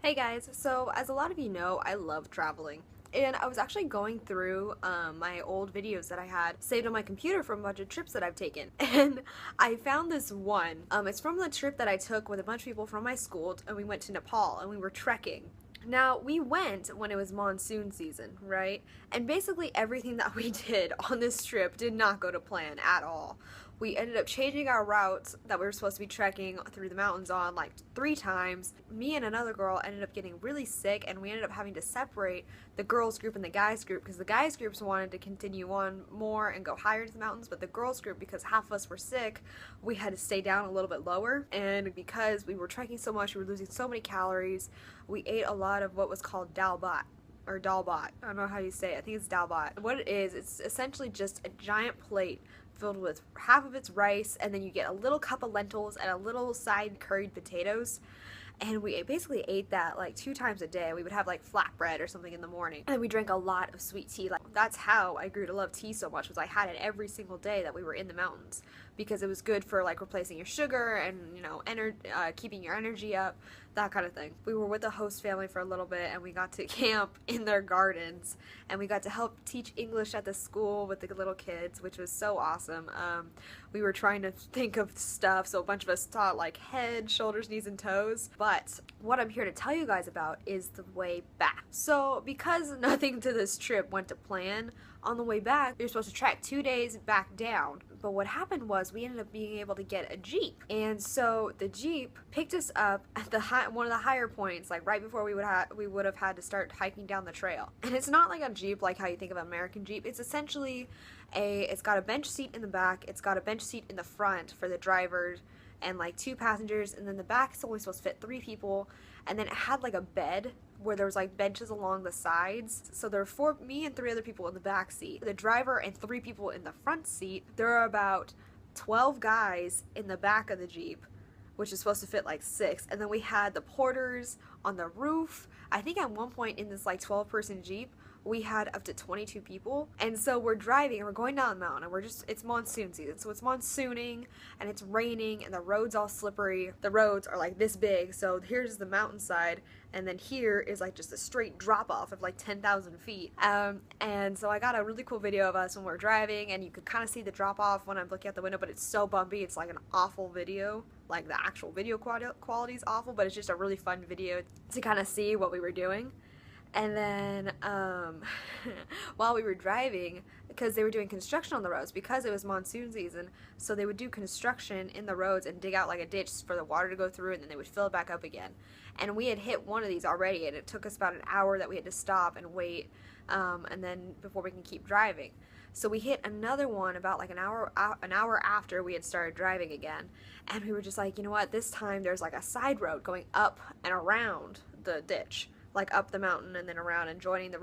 Hey guys, so as a lot of you know, I love traveling. And I was actually going through my old videos that I had saved on my computer from a bunch of trips that I've taken. And I found this one. It's from the trip that I took with a bunch of people from my school, and we went to Nepal and we were trekking. Now, we went when it was monsoon season, right? And basically everything that we did on this trip did not go to plan at all. We ended up changing our routes that we were supposed to be trekking through the mountains on like 3 times. Me and another girl ended up getting really sick, and we ended up having to separate the girls group and the guys group because the guys groups wanted to continue on more and go higher to the mountains, but the girls group, because half of us were sick, we had to stay down a little bit lower. And because we were trekking so much, we were losing so many calories, we ate a lot of what was called dalbat. Or dalbat. I don't know how you say it. I think it's dalbat. What it is, it's essentially just a giant plate filled with half of it's rice, and then you get a little cup of lentils and a little side curried potatoes. And we basically ate that like 2 times a day. We would have like flatbread or something in the morning. And we drank a lot of sweet tea. Like, that's how I grew to love tea so much, was I had it every single day that we were in the mountains, because it was good for like replacing your sugar and, you know, keeping your energy up, that kind of thing. We were with the host family for a little bit, and we got to camp in their gardens, and we got to help teach English at the school with the little kids, which was so awesome. We were trying to think of stuff, so a bunch of us taught like head, shoulders, knees, and toes. But what I'm here to tell you guys about is the way back. So because nothing to this trip went to plan, on the way back, you're supposed to trek 2 days back down. But what happened was we ended up being able to get a Jeep. And so the Jeep picked us up at the one of the higher points, like right before we would have had to start hiking down the trail. And it's not like a Jeep like how you think of an American Jeep. It's essentially it's got a bench seat in the back, it's got a bench seat in the front for the driver, and like 2 passengers, and then the back is only supposed to fit 3 people, and then it had like a bed where there was like benches along the sides. So there were me and 3 other people in the back seat, the driver and 3 people in the front seat. There are about 12 guys in the back of the Jeep, which is supposed to fit like 6, and then we had the porters on the roof. I think at one point in this like 12-person Jeep, we had up to 22 people. And so we're driving and we're going down the mountain, and it's monsoon season, so it's monsooning and it's raining and the road's all slippery. The roads are like this big, so here's the mountainside, and then here is like just a straight drop off of like 10,000 feet. And so I got a really cool video of us when we're driving, and you could kind of see the drop off when I'm looking out the window, but it's so bumpy, it's like an awful video. Like, the actual video quality is awful, but it's just a really fun video to kind of see what we were doing. And then while we were driving, because they were doing construction on the roads, because it was monsoon season, so they would do construction in the roads and dig out like a ditch for the water to go through, and then they would fill it back up again. And we had hit one of these already, and it took us about an hour that we had to stop and wait, and then before we can keep driving. So we hit another one about like an hour after we had started driving again, and we were just like, you know what, this time there's like a side road going up and around the ditch, like up the mountain and then around and joining the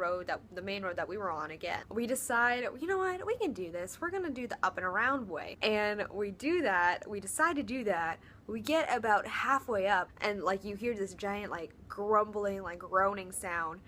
main road that we were on again. We decide, you know what, we can do this. We're gonna do the up and around way. And we decide to do that. We get about halfway up, and like you hear this giant like grumbling, like groaning sound,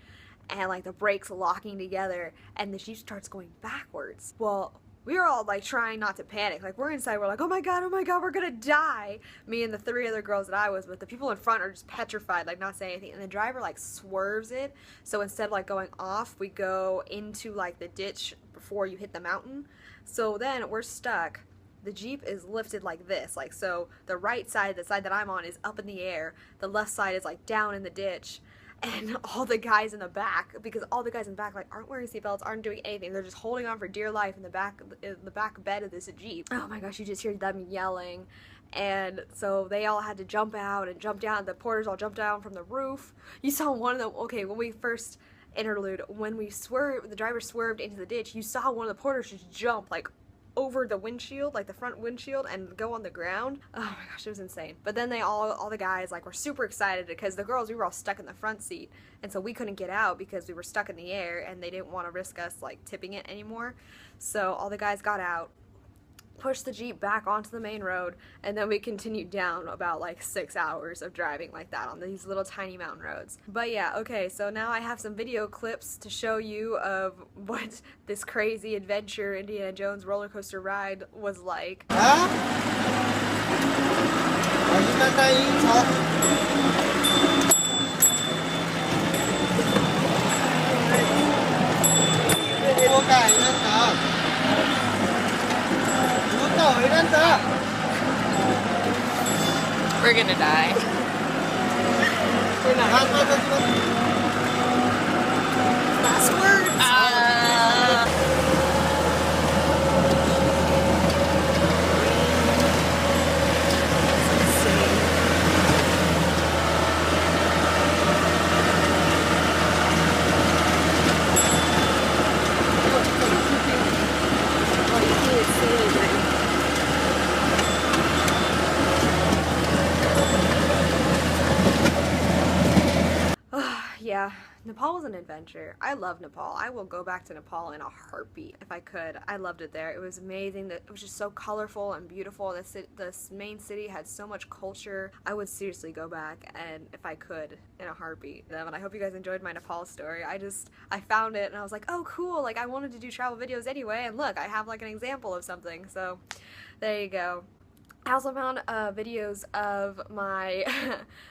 and like the brakes locking together, and the Jeep starts going backwards. Well, we were all like trying not to panic. Like, we're inside, we're like, oh my god, we're gonna die. Me and the 3 other girls that I was with. The people in front are just petrified, like not saying anything. And the driver like swerves it. So instead of like going off, we go into like the ditch before you hit the mountain. So then we're stuck. The Jeep is lifted like this. Like, so the right side, the side that I'm on, is up in the air. The left side is like down in the ditch. And all the guys in the back, because all the guys in the back like aren't wearing seatbelts, aren't doing anything, they're just holding on for dear life in the back bed of this Jeep. Oh my gosh, you just hear them yelling. And so they all had to jump out and jump down. The porters all jumped down from the roof. You saw one of them, okay, when we first interlude, when the driver swerved into the ditch, you saw one of the porters just jump like over the windshield, like the front windshield, and go on the ground. Oh my gosh, it was insane. But then all the guys like were super excited, because the girls, we were all stuck in the front seat, and so we couldn't get out because we were stuck in the air, and they didn't want to risk us like tipping it anymore. So all the guys got out, pushed the Jeep back onto the main road, and then we continued down about like 6 hours of driving like that on these little tiny mountain roads. But yeah, okay, so now I have some video clips to show you of what this crazy adventure Indiana Jones roller coaster ride was like. we're gonna die. We're not gonna die. Last words! Yeah, Nepal was an adventure. I love Nepal. I will go back to Nepal in a heartbeat if I could. I loved it there. It was amazing. It was just so colorful and beautiful. This main city had so much culture. I would seriously go back, and if I could, in a heartbeat. And I hope you guys enjoyed my Nepal story. I found it and I was like, oh cool, like I wanted to do travel videos anyway, and look, I have like an example of something. So there you go. I also found videos of my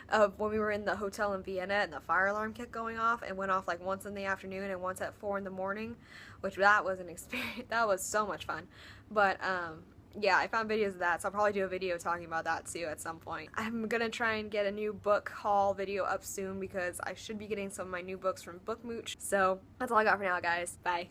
of when we were in the hotel in Vienna and the fire alarm kept going off and went off like once in the afternoon and once at 4 in the morning, which that was an experience. That was so much fun. But yeah, I found videos of that, so I'll probably do a video talking about that too at some point. I'm gonna try and get a new book haul video up soon because I should be getting some of my new books from Bookmooch. So that's all I got for now, guys. Bye.